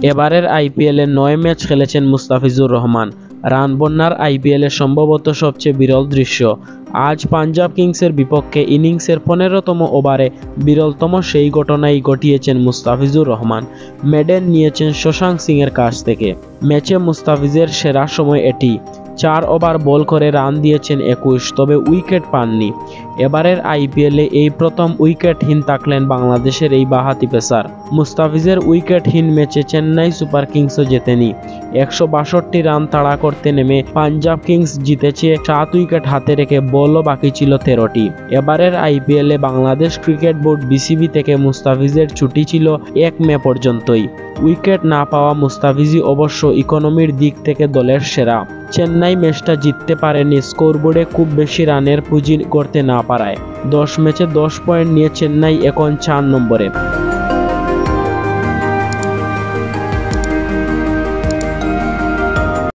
এবারের আইপিএলে 9 ম্যাচ খেলেছেন মুস্তাফিজুর রহমান। রান বন্যার আইপিএলে সম্ভবত সবচেয়ে বিরল দৃশ্য। আজ পাঞ্জাব কিংসের বিপক্ষে ইনিংসের 15তম ওভারে বিরলতম সেই ঘটনাই ঘটিয়েছেন মুস্তাফিজুর রহমান। মেডেন নিয়েছেন শশাঙ্ক সিংয়ের কাছ থেকে। ম্যাচে মুস্তাফিজের সেরা সময় এটি। 4 ওভার বল করে রান দিয়েছেন 21, তবে উইকেট পাননি। এবারের আইপিএলে এই প্রথম উইকেটহীন থাকলেন বাংলাদেশের এই বাঁহাতি পেসার। মুস্তাফিজের উইকেটহীন ম্যাচে চেন্নাই সুপার কিংসও জেতেনি। 162 রান তাড়া করতে নেমে পাঞ্জাব কিংস জিতেছে 7 উইকেট হাতে রেখে, বলও বাকি ছিল 13টি। এবারের আইপিএলে বাংলাদেশ ক্রিকেট বোর্ড বিসিবি থেকে মুস্তাফিজের ছুটি ছিল 1 মে পর্যন্তই। উইকেট না পাওয়া মুস্তাফিজই অবশ্য ইকোনমির দিক থেকে দলের সেরা। চেন্নাই ম্যাচটা জিততে পারেনি স্কোরবোর্ডে খুব বেশি রানের পুঁজি করতে না পারায়। 10 ম্যাচে 10 পয়েন্ট নিয়ে চেন্নাই এখন 4 নম্বরে।